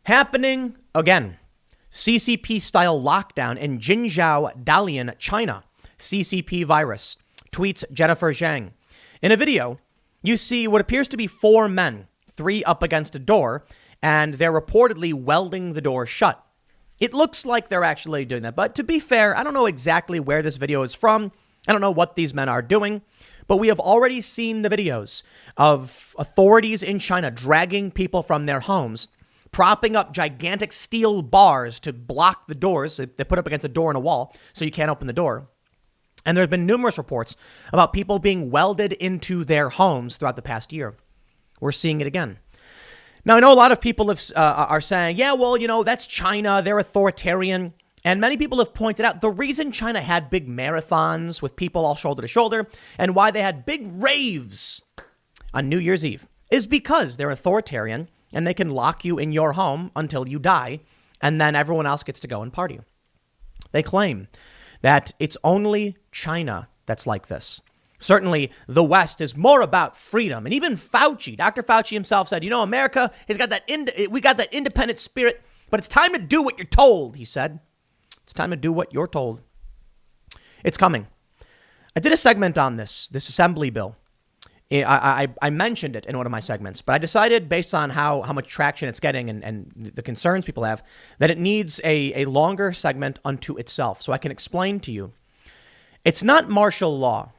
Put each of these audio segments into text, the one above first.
Happening again. CCP-style lockdown in Jinzhou, Dalian, China. CCP virus, tweets Jennifer Zhang. In a video, you see what appears to be 4 men, 3 up against a door, and they're reportedly welding the door shut. It looks like they're actually doing that, but to be fair, I don't know exactly where this video is from. I don't know what these men are doing, but we have already seen the videos of authorities in China dragging people from their homes, propping up gigantic steel bars to block the doors. They put up against a door and a wall so you can't open the door. And there have been numerous reports about people being welded into their homes throughout the past year. We're seeing it again. Now, I know a lot of people are saying, yeah, well, that's China. They're authoritarian. And many people have pointed out the reason China had big marathons with people all shoulder to shoulder and why they had big raves on New Year's Eve is because they're authoritarian and they can lock you in your home until you die. And then everyone else gets to go and party. They claim that it's only China that's like this. Certainly, the West is more about freedom. And even Fauci, Dr. Fauci himself said, America has got we got that independent spirit, but it's time to do what you're told, he said. It's time to do what you're told. It's coming. I did a segment on this assembly bill. I mentioned it in one of my segments, but I decided based on how much traction it's getting and the concerns people have, that it needs a longer segment unto itself so I can explain to you. It's not martial law.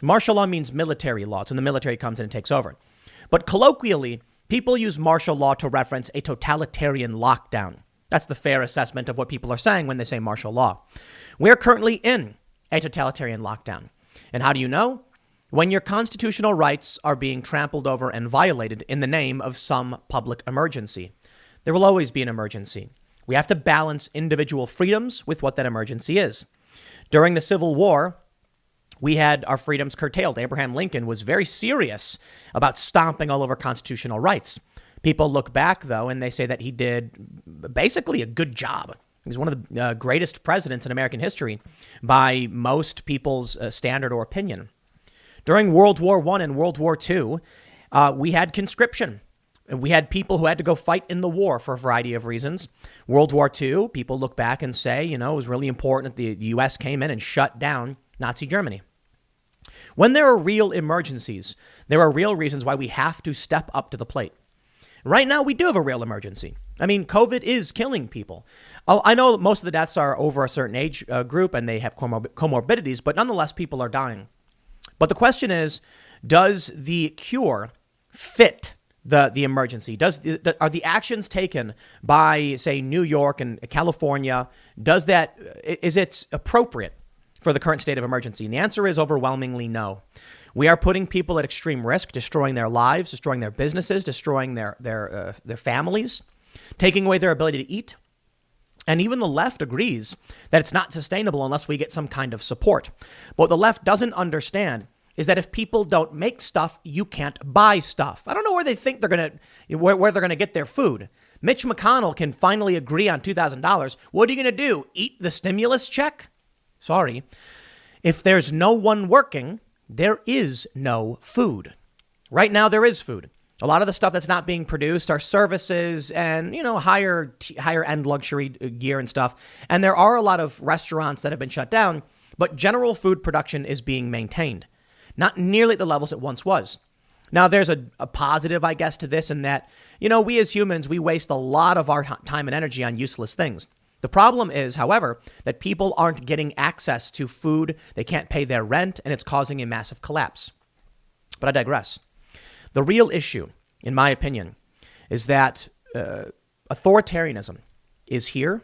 Martial law means military law. It's when the military comes in and takes over. But colloquially, people use martial law to reference a totalitarian lockdown. That's the fair assessment of what people are saying when they say martial law. We're currently in a totalitarian lockdown. And how do you know? When your constitutional rights are being trampled over and violated in the name of some public emergency. There will always be an emergency. We have to balance individual freedoms with what that emergency is. During the Civil War, we had our freedoms curtailed. Abraham Lincoln was very serious about stomping all over constitutional rights. People look back, though, and they say that he did basically a good job. He's one of the greatest presidents in American history by most people's standard or opinion. During World War I and World War II, we had conscription. We had people who had to go fight in the war for a variety of reasons. World War II, people look back and say, it was really important that the U.S. came in and shut down Nazi Germany. When there are real emergencies, there are real reasons why we have to step up to the plate. Right now, we do have a real emergency. I mean, COVID is killing people. I know most of the deaths are over a certain age group and they have comorbidities, but nonetheless, people are dying. But the question is, does the cure fit the emergency? Are the actions taken by, say, New York and California, is it appropriate for the current state of emergency? And the answer is overwhelmingly no. We are putting people at extreme risk, destroying their lives, destroying their businesses, destroying their families, taking away their ability to eat. And even the left agrees that it's not sustainable unless we get some kind of support. But what the left doesn't understand is that if people don't make stuff, you can't buy stuff. I don't know where they think where they're gonna get their food. Mitch McConnell can finally agree on $2,000. What are you gonna do? Eat the stimulus check? Sorry. If there's no one working, there is no food. Right now, there is food. A lot of the stuff that's not being produced are services and, higher end luxury gear and stuff. And there are a lot of restaurants that have been shut down, but general food production is being maintained. Not nearly at the levels it once was. Now, there's a positive, I guess, to this in that, we as humans, we waste a lot of our time and energy on useless things. The problem is, however, that people aren't getting access to food. They can't pay their rent, and it's causing a massive collapse. But I digress. The real issue, in my opinion, is that authoritarianism is here.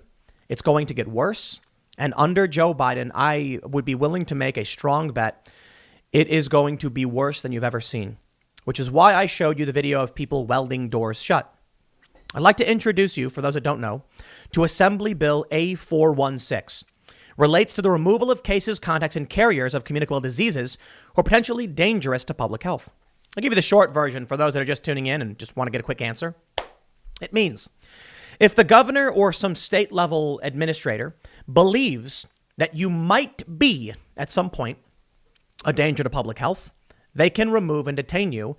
It's going to get worse. And under Joe Biden, I would be willing to make a strong bet it is going to be worse than you've ever seen, which is why I showed you the video of people welding doors shut. I'd like to introduce you, for those that don't know, to Assembly Bill A416. Relates to the removal of cases, contacts, and carriers of communicable diseases who are potentially dangerous to public health. I'll give you the short version for those that are just tuning in and just want to get a quick answer. It means if the governor or some state level administrator believes that you might be at some point a danger to public health, they can remove and detain you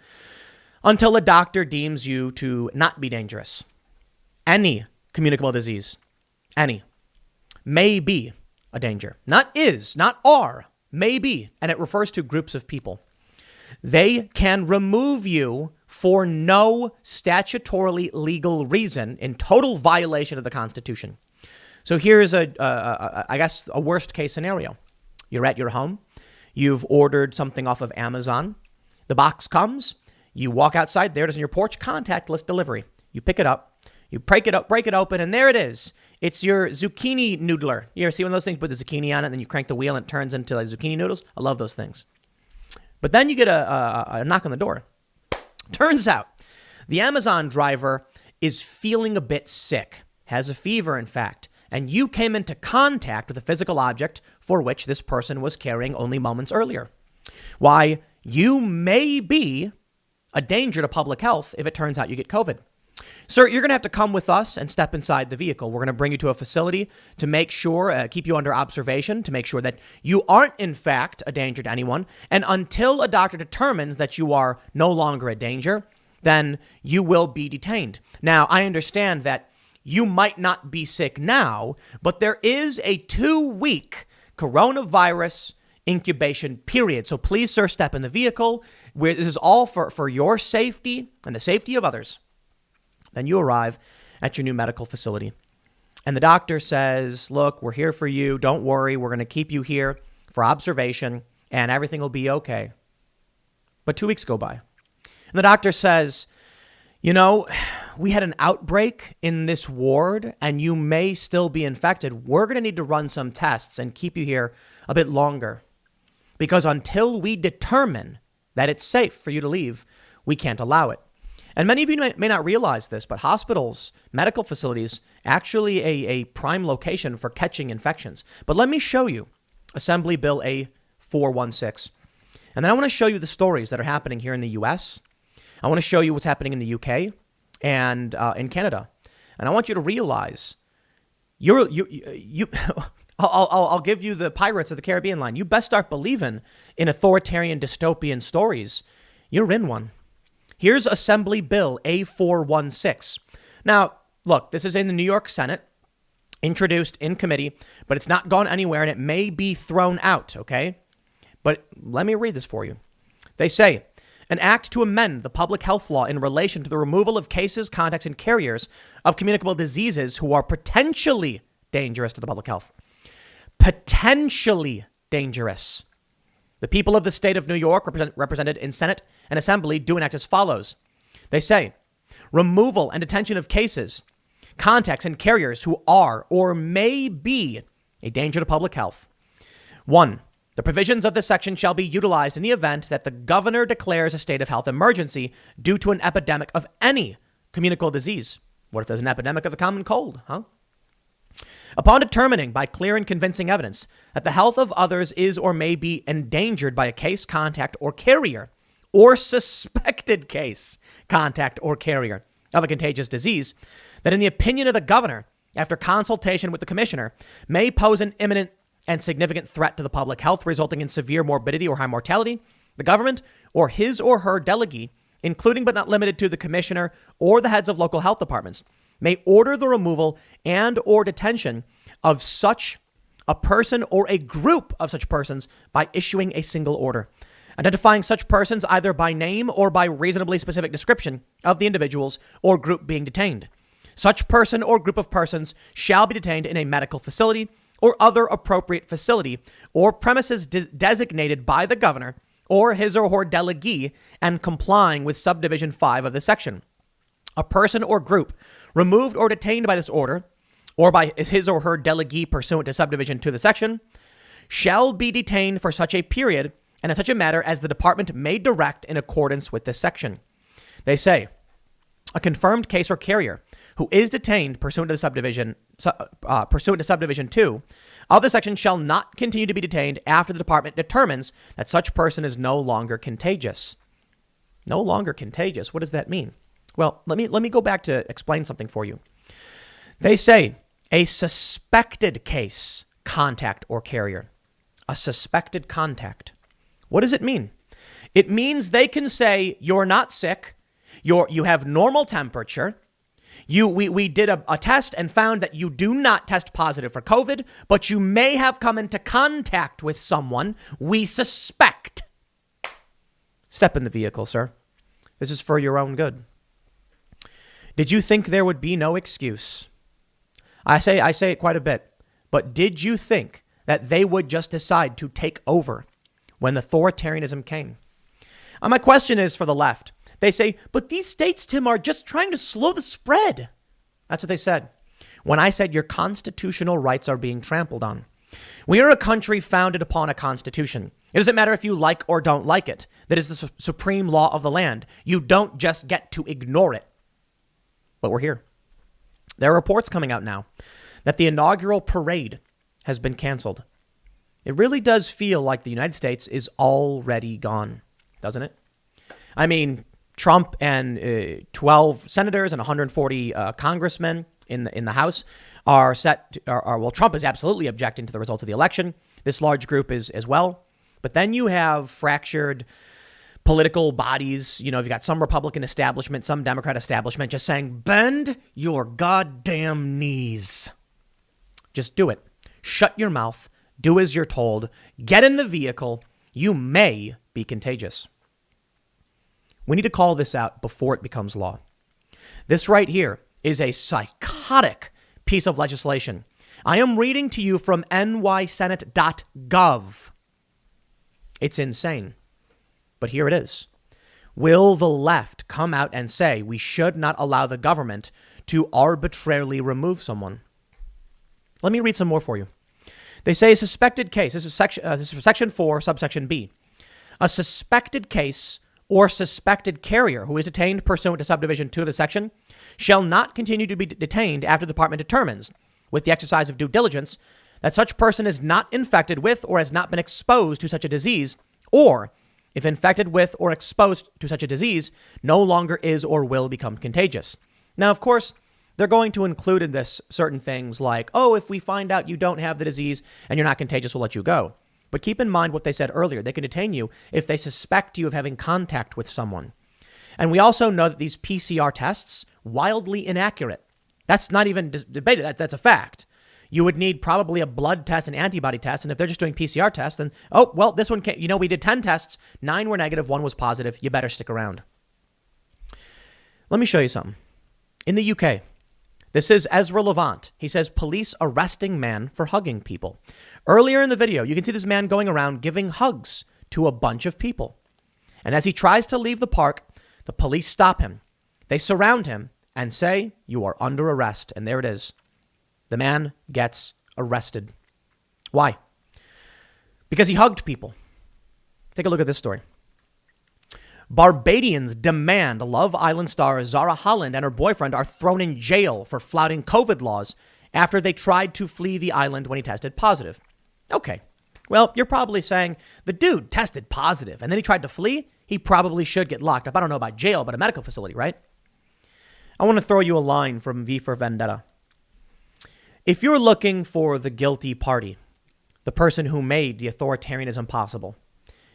until a doctor deems you to not be dangerous. Any communicable disease, any, may be a danger. Not is, not are, may be. And it refers to groups of people. They can remove you for no statutorily legal reason in total violation of the Constitution. So here's I guess, a worst case scenario. You're at your home. You've ordered something off of Amazon. The box comes. You walk outside. There it is on your porch. Contactless delivery. You pick it up. You break it open, and there it is. It's your zucchini noodler. You ever see one of those things? Put the zucchini on it, and then you crank the wheel, and it turns into like zucchini noodles. I love those things. But then you get a knock on the door. Turns out the Amazon driver is feeling a bit sick, has a fever, in fact, and you came into contact with a physical object for which this person was carrying only moments earlier. Why, you may be a danger to public health if it turns out you get COVID. Sir, you're going to have to come with us and step inside the vehicle. We're going to bring you to a facility to make sure, keep you under observation, to make sure that you aren't, in fact, a danger to anyone. And until a doctor determines that you are no longer a danger, then you will be detained. Now, I understand that you might not be sick now, but there is a 2-week coronavirus incubation period. So please, sir, step in the vehicle where this is all for your safety and the safety of others. Then you arrive at your new medical facility. And the doctor says, look, we're here for you. Don't worry. We're going to keep you here for observation and everything will be okay. But 2 weeks go by. And the doctor says, you know, we had an outbreak in this ward and you may still be infected. We're going to need to run some tests and keep you here a bit longer. Because until we determine that it's safe for you to leave, we can't allow it. And many of you may not realize this, but hospitals, medical facilities, actually a prime location for catching infections. But let me show you Assembly Bill A416. And then I want to show you the stories that are happening here in the U.S. I want to show you what's happening in the U.K. and in Canada. And I want you to realize I'll give you the Pirates of the Caribbean line. You best start believing in authoritarian dystopian stories. You're in one. Here's Assembly Bill A416. Now, look, this is in the New York Senate, introduced in committee, but it's not gone anywhere and it may be thrown out, okay? But let me read this for you. They say, an act to amend the public health law in relation to the removal of cases, contacts, and carriers of communicable diseases who are potentially dangerous to the public health. Potentially dangerous. The people of the state of New York, represented in Senate and Assembly, do enact as follows. They say, removal and detention of cases, contacts, and carriers who are or may be a danger to public health. 1. The provisions of this section shall be utilized in the event that the governor declares a state of health emergency due to an epidemic of any communicable disease. What if there's an epidemic of the common cold, huh? Upon determining by clear and convincing evidence that the health of others is or may be endangered by a case, contact, or carrier, or suspected case, contact, or carrier of a contagious disease, that in the opinion of the governor, after consultation with the commissioner, may pose an imminent and significant threat to the public health resulting in severe morbidity or high mortality, the government or his or her delegee, including but not limited to the commissioner or the heads of local health departments, may order the removal and or detention of such a person or a group of such persons by issuing a single order, identifying such persons either by name or by reasonably specific description of the individuals or group being detained. Such person or group of persons shall be detained in a medical facility or other appropriate facility or premises designated by the governor or his or her delegee and complying with subdivision 5 of this section. A person or group removed or detained by this order or by his or her delegee pursuant to subdivision 2 of the section shall be detained for such a period and in such a matter as the department may direct in accordance with this section. They say a confirmed case or carrier who is detained pursuant to subdivision 2 of the section shall not continue to be detained after the department determines that such person is no longer contagious. No longer contagious. What does that mean? Well, let me go back to explain something for you. They say a suspected case, contact, or carrier. A suspected contact. What does it mean? It means they can say you're not sick, you have normal temperature, We did a test and found that you do not test positive for COVID, but you may have come into contact with someone we suspect. Step in the vehicle, sir. This is for your own good. Did you think there would be no excuse? I say it quite a bit, but did you think that they would just decide to take over when authoritarianism came? And my question is for the left. They say, but these states, Tim, are just trying to slow the spread. That's what they said. When I said your constitutional rights are being trampled on. We are a country founded upon a constitution. It doesn't matter if you like or don't like it. That is the supreme law of the land. You don't just get to ignore it. But we're here. There are reports coming out now that the inaugural parade has been canceled. It really does feel like the United States is already gone, doesn't it? I mean, Trump and 12 senators and 140 congressmen in the House are set to, well, Trump is absolutely objecting to the results of the election. This large group is as well. But then you have fractured political bodies. You know, you've got some Republican establishment, some Democrat establishment just saying, bend your goddamn knees. Just do it. Shut your mouth. Do as you're told. Get in the vehicle. You may be contagious. We need to call this out before it becomes law. This right here is a psychotic piece of legislation. I am reading to you from nysenate.gov. It's insane. But here it is. Will the left come out and say we should not allow the government to arbitrarily remove someone? Let me read some more for you. They say a suspected case. This is for section 4, subsection B. A suspected case or suspected carrier who is detained pursuant to subdivision 2 of the section shall not continue to be detained after the department determines, with the exercise of due diligence, that such person is not infected with or has not been exposed to such a disease, or if infected with or exposed to such a disease, no longer is or will become contagious. Now, of course, they're going to include in this certain things like, oh, if we find out you don't have the disease and you're not contagious, we'll let you go. But keep in mind what they said earlier. They can detain you if they suspect you of having contact with someone. And we also know that these PCR tests, wildly inaccurate. That's not even debated. That's a fact. You would need probably a blood test and antibody test. And if they're just doing PCR tests, then, oh, well, this one can't, we did 10 tests. 9 were negative. 1 was positive. You better stick around. Let me show you something. In the UK, this is Ezra Levant. He says, police arresting man for hugging people. Earlier in the video, you can see this man going around giving hugs to a bunch of people. And as he tries to leave the park, the police stop him. They surround him and say, you are under arrest. And there it is. The man gets arrested. Why? Because he hugged people. Take a look at this story. Barbadians demand Love Island star Zara Holland and her boyfriend are thrown in jail for flouting COVID laws after they tried to flee the island when he tested positive. Okay. Well, you're probably saying the dude tested positive and then he tried to flee. He probably should get locked up. I don't know about jail, but a medical facility, right? I want to throw you a line from V for Vendetta. If you're looking for the guilty party, the person who made the authoritarianism possible,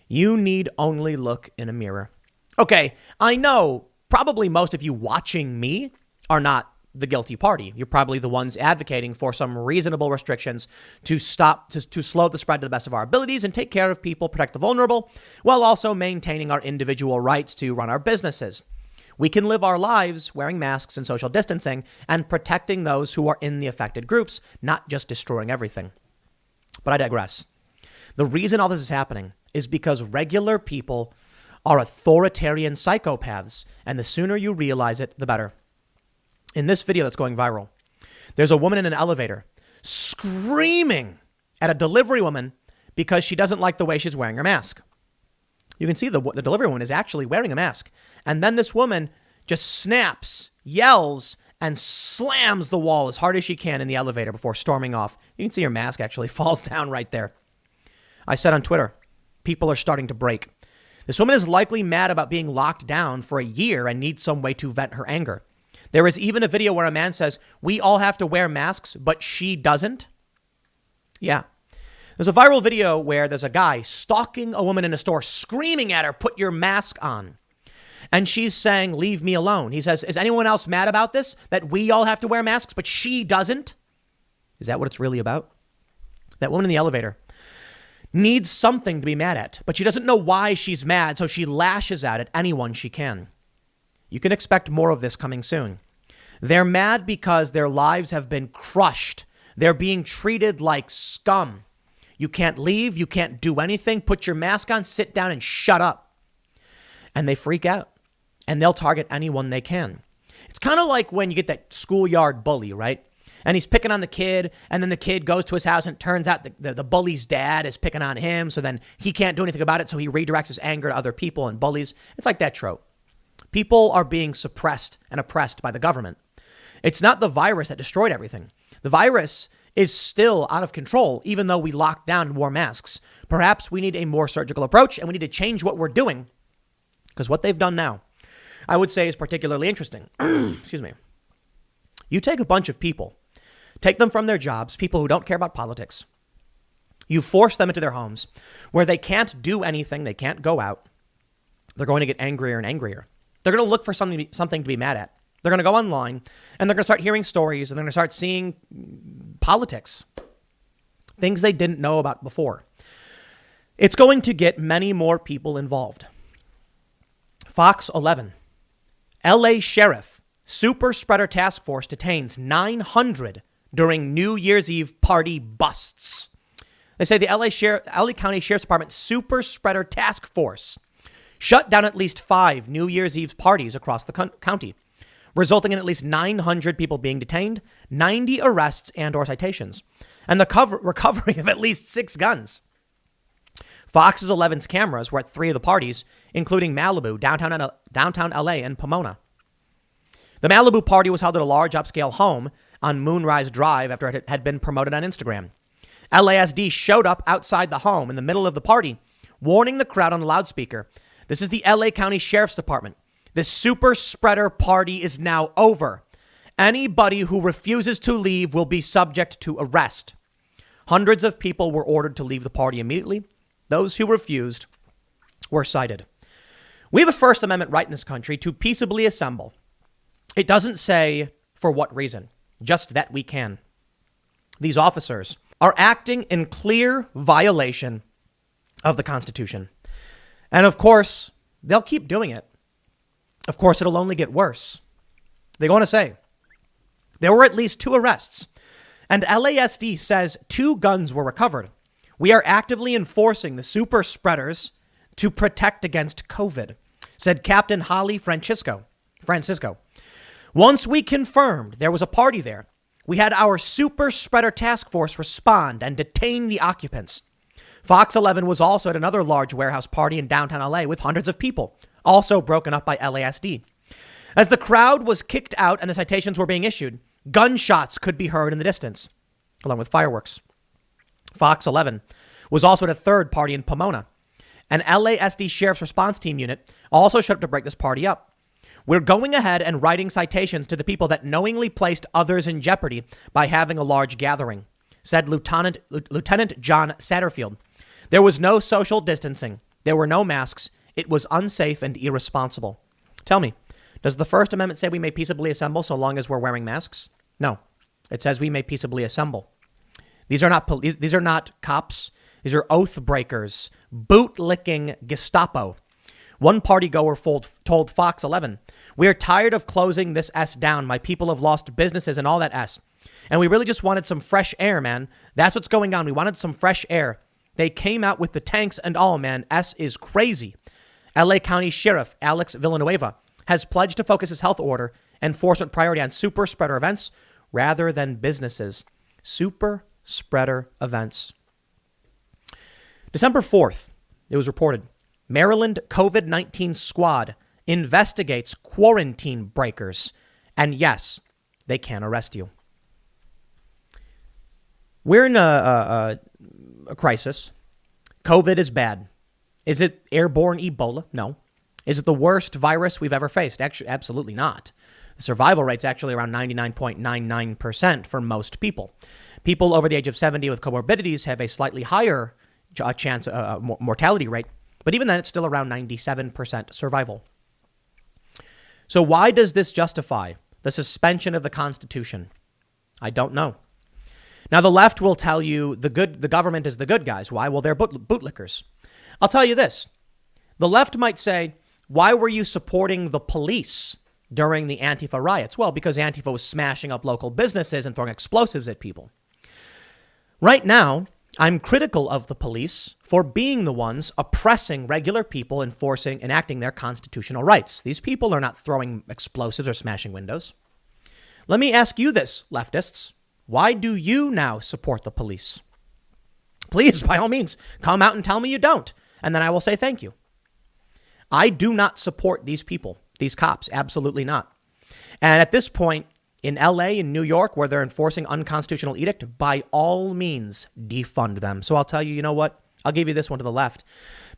you need only look in a mirror. Okay, I know probably most of you watching me are not the guilty party. You're probably the ones advocating for some reasonable restrictions to slow the spread to the best of our abilities and take care of people, protect the vulnerable, while also maintaining our individual rights to run our businesses. We can live our lives wearing masks and social distancing and protecting those who are in the affected groups, not just destroying everything. But I digress. The reason all this is happening is because regular people are authoritarian psychopaths, and the sooner you realize it, the better. In this video that's going viral, there's a woman in an elevator screaming at a delivery woman because she doesn't like the way she's wearing her mask. You can see the delivery woman is actually wearing a mask. And then this woman just snaps, yells, and slams the wall as hard as she can in the elevator before storming off. You can see her mask actually falls down right there. I said on Twitter, people are starting to break. This woman is likely mad about being locked down for a year and needs some way to vent her anger. There is even a video where a man says, we all have to wear masks, but she doesn't. Yeah. There's a viral video where there's a guy stalking a woman in a store, screaming at her, put your mask on. And she's saying, leave me alone. He says, is anyone else mad about this? That we all have to wear masks, but she doesn't? Is that what it's really about? That woman in the elevator needs something to be mad at, but she doesn't know why she's mad, so she lashes out at anyone she can. You can expect more of this coming soon. They're mad because their lives have been crushed. They're being treated like scum. You can't leave. You can't do anything. Put your mask on, sit down, and shut up. And they freak out. And they'll target anyone they can. It's kind of like when you get that schoolyard bully, right? And he's picking on the kid, and then the kid goes to his house, and it turns out the bully's dad is picking on him, so then he can't do anything about it, so he redirects his anger to other people and bullies. It's like that trope. People are being suppressed and oppressed by the government. It's not the virus that destroyed everything. The virus is still out of control, even though we locked down and wore masks. Perhaps we need a more surgical approach, and we need to change what we're doing, because what they've done now, I would say, is particularly interesting. Excuse me. You take a bunch of people, take them from their jobs, people who don't care about politics. You force them into their homes where they can't do anything. They can't go out. They're going to get angrier and angrier. They're going to look for something to be mad at. They're going to go online and they're going to start hearing stories and they're going to start seeing politics, things they didn't know about before. It's going to get many more people involved. Fox 11, LA Sheriff, Super Spreader Task Force detains 900 during New Year's Eve party busts. They say the LA County Sheriff's Department Super Spreader Task Force shut down at least 5 New Year's Eve parties across the county, resulting in at least 900 people being detained, 90 arrests and or citations, and the recovery of at least 6 guns. Fox 11's cameras were at 3 of the parties, including Malibu, downtown LA, and Pomona. The Malibu party was held at a large upscale home on Moonrise Drive after it had been promoted on Instagram. LASD showed up outside the home in the middle of the party, warning the crowd on a loudspeaker. This is the LA County Sheriff's Department. This super spreader party is now over. Anybody who refuses to leave will be subject to arrest. Hundreds of people were ordered to leave the party immediately. Those who refused were cited. We have a First Amendment right in this country to peaceably assemble. It doesn't say for what reason, just that we can. These officers are acting in clear violation of the Constitution. And of course, they'll keep doing it. Of course, it'll only get worse. They go on to say, there were at least 2 arrests, and LASD says 2 guns were recovered. We are actively enforcing the super spreaders to protect against COVID, said Captain Holly Francisco. Once we confirmed there was a party there, we had our super spreader task force respond and detain the occupants. Fox 11 was also at another large warehouse party in downtown LA with hundreds of people, also broken up by LASD. As the crowd was kicked out and the citations were being issued, gunshots could be heard in the distance, along with fireworks. Fox 11 was also at a third party in Pomona. An LASD Sheriff's Response Team unit also showed up to break this party up. We're going ahead and writing citations to the people that knowingly placed others in jeopardy by having a large gathering, said Lieutenant John Satterfield. There was no social distancing. There were no masks. It was unsafe and irresponsible. Tell me, does the First Amendment say we may peaceably assemble so long as we're wearing masks? No, it says we may peaceably assemble. These are not police. These are not cops. These are oath breakers, boot-licking Gestapo. One party goer told Fox 11, we are tired of closing this S down. My people have lost businesses and all that S. And we really just wanted some fresh air, man. That's what's going on. We wanted some fresh air. They came out with the tanks and all, man. S is crazy. LA County Sheriff Alex Villanueva has pledged to focus his health order enforcement priority on super spreader events rather than businesses. Super spreader events. December 4th, it was reported, Maryland COVID-19 squad investigates quarantine breakers. And yes, they can arrest you. We're in a crisis. COVID is bad. Is it airborne Ebola? No. Is it the worst virus we've ever faced? Actually, absolutely not. The survival rate's actually around 99.99% for most people. People over the age of 70 with comorbidities have a slightly higher chance, mortality rate. But even then, it's still around 97% survival. So why does this justify the suspension of the Constitution? I don't know. Now, the left will tell you the government is the good guys. Why? Well, they're bootlickers. I'll tell you this. The left might say, why were you supporting the police during the Antifa riots? Well, because Antifa was smashing up local businesses and throwing explosives at people. Right now, I'm critical of the police for being the ones oppressing regular people, enacting their constitutional rights. These people are not throwing explosives or smashing windows. Let me ask you this, leftists. Why do you now support the police? Please, by all means, come out and tell me you don't, and then I will say thank you. I do not support these people, these cops, absolutely not. And at this point, in LA, in New York, where they're enforcing unconstitutional edict, by all means, defund them. So I'll tell you, you know what? I'll give you this one to the left.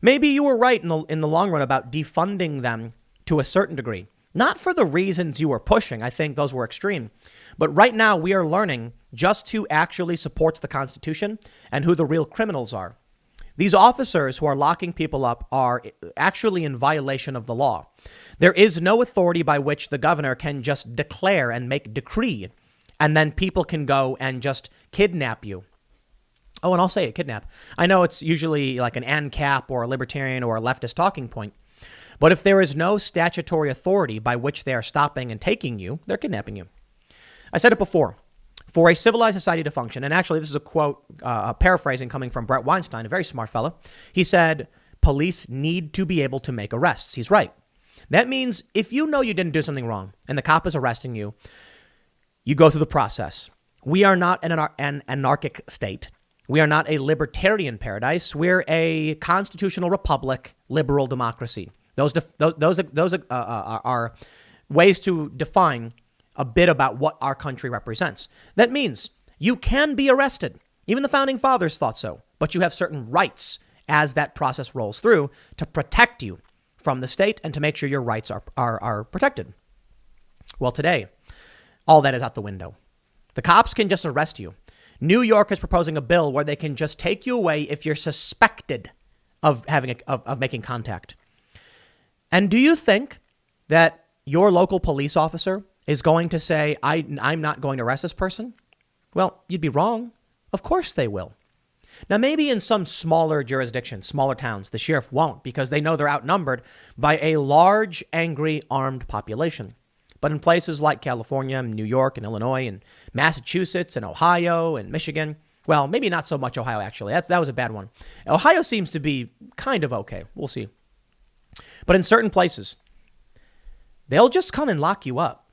Maybe you were right in the long run about defunding them to a certain degree. Not for the reasons you were pushing. I think those were extreme. But right now, we are learning just who actually supports the Constitution and who the real criminals are. These officers who are locking people up are actually in violation of the law. There is no authority by which the governor can just declare and make decree, and then people can go and just kidnap you. Oh, and I'll say it, kidnap. I know it's usually like an ANCAP or a libertarian or a leftist talking point. But if there is no statutory authority by which they are stopping and taking you, they're kidnapping you. I said it before. For a civilized society to function, and actually this is a quote, paraphrasing coming from Brett Weinstein, a very smart fellow. He said, police need to be able to make arrests. He's right. That means if you know you didn't do something wrong and the cop is arresting you, you go through the process. We are not an anarchic state. We are not a libertarian paradise. We're a constitutional republic, liberal democracy. Those are ways to define a bit about what our country represents. That means you can be arrested. Even the founding fathers thought so. But you have certain rights as that process rolls through to protect you from the state and to make sure your rights are protected. Well, today, all that is out the window. The cops can just arrest you. New York is proposing a bill where they can just take you away if you're suspected of making contact. And do you think that your local police officer is going to say, I'm not going to arrest this person? Well, you'd be wrong. Of course they will. Now, maybe in some smaller jurisdictions, smaller towns, the sheriff won't because they know they're outnumbered by a large, angry, armed population. But in places like California, and New York, and Illinois, and Massachusetts, and Ohio, and Michigan, well, maybe not so much Ohio, actually. That was a bad one. Ohio seems to be kind of okay. We'll see. But in certain places, they'll just come and lock you up.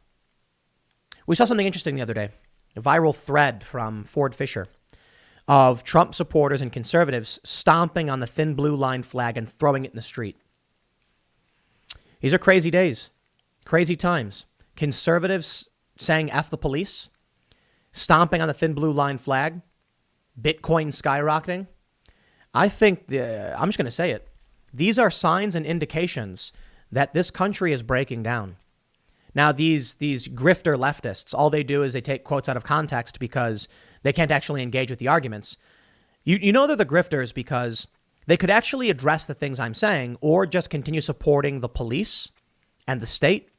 We saw something interesting the other day, a viral thread from Ford Fisher of Trump supporters and conservatives stomping on the thin blue line flag and throwing it in the street. These are crazy days, crazy times. Conservatives saying F the police, stomping on the thin blue line flag, Bitcoin skyrocketing. I think, I'm just going to say it, these are signs and indications that this country is breaking down. Now, these grifter leftists, all they do is they take quotes out of context because they can't actually engage with the arguments. You know they're the grifters because they could actually address the things I'm saying or just continue supporting the police and the state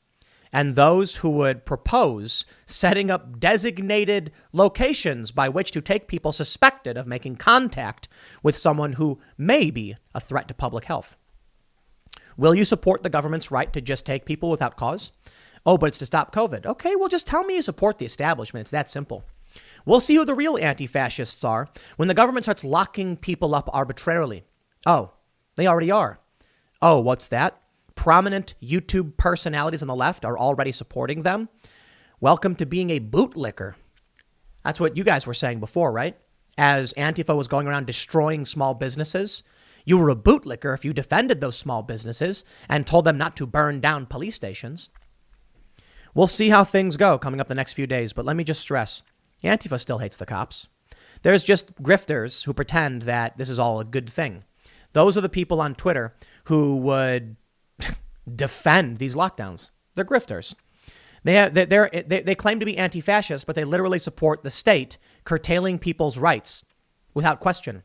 and those who would propose setting up designated locations by which to take people suspected of making contact with someone who may be a threat to public health. Will you support the government's right to just take people without cause? Oh, but it's to stop COVID. Okay, well, just tell me you support the establishment. It's that simple. We'll see who the real anti-fascists are when the government starts locking people up arbitrarily. Oh, they already are. Oh, what's that? Prominent YouTube personalities on the left are already supporting them. Welcome to being a bootlicker. That's what you guys were saying before, right? As Antifa was going around destroying small businesses, you were a bootlicker if you defended those small businesses and told them not to burn down police stations. We'll see how things go coming up the next few days, but let me just stress, Antifa still hates the cops. There's just grifters who pretend that this is all a good thing. Those are the people on Twitter who would defend these lockdowns. They're grifters. They claim to be anti-fascist, but they literally support the state curtailing people's rights without question.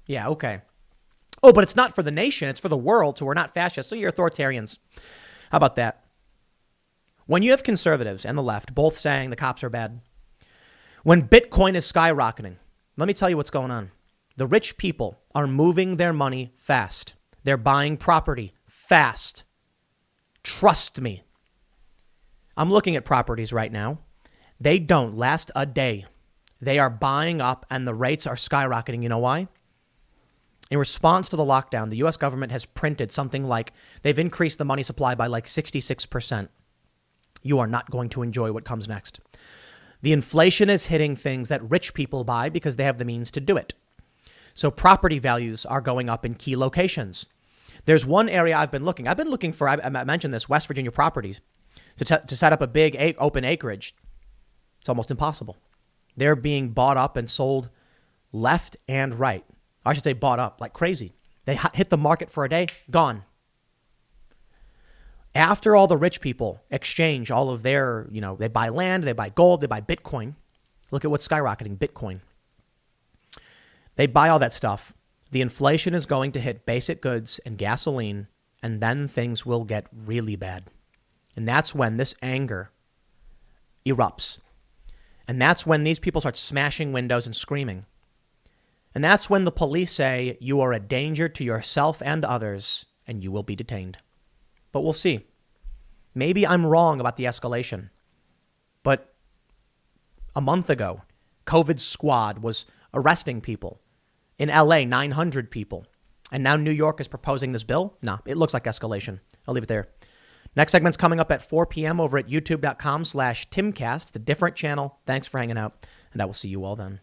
Yeah, okay. Oh, but it's not for the nation. It's for the world, so we're not fascists. So you're authoritarians. How about that? When you have conservatives and the left both saying the cops are bad, when Bitcoin is skyrocketing, let me tell you what's going on. The rich people are moving their money fast. They're buying property fast. Trust me. I'm looking at properties right now. They don't last a day. They are buying up and the rates are skyrocketing. You know why? In response to the lockdown, the U.S. government has printed something like they've increased the money supply by like 66%. You are not going to enjoy what comes next. The inflation is hitting things that rich people buy because they have the means to do it. So property values are going up in key locations. There's one area I've been looking for, I mentioned this, West Virginia properties, to set up a big open acreage. It's almost impossible. They're being bought up and sold left and right. I should say bought up like crazy. They hit the market for a day, gone. After all the rich people exchange all of their, they buy land, they buy gold, they buy Bitcoin. Look at what's skyrocketing, Bitcoin. They buy all that stuff. The inflation is going to hit basic goods and gasoline, and then things will get really bad. And that's when this anger erupts. And that's when these people start smashing windows and screaming. And that's when the police say you are a danger to yourself and others, and you will be detained. But we'll see. Maybe I'm wrong about the escalation. But a month ago, COVID squad was arresting people. In LA, 900 people. And now New York is proposing this bill? No, it looks like escalation. I'll leave it there. Next segment's coming up at 4 p.m. over at youtube.com/Timcast. It's a different channel. Thanks for hanging out, and I will see you all then.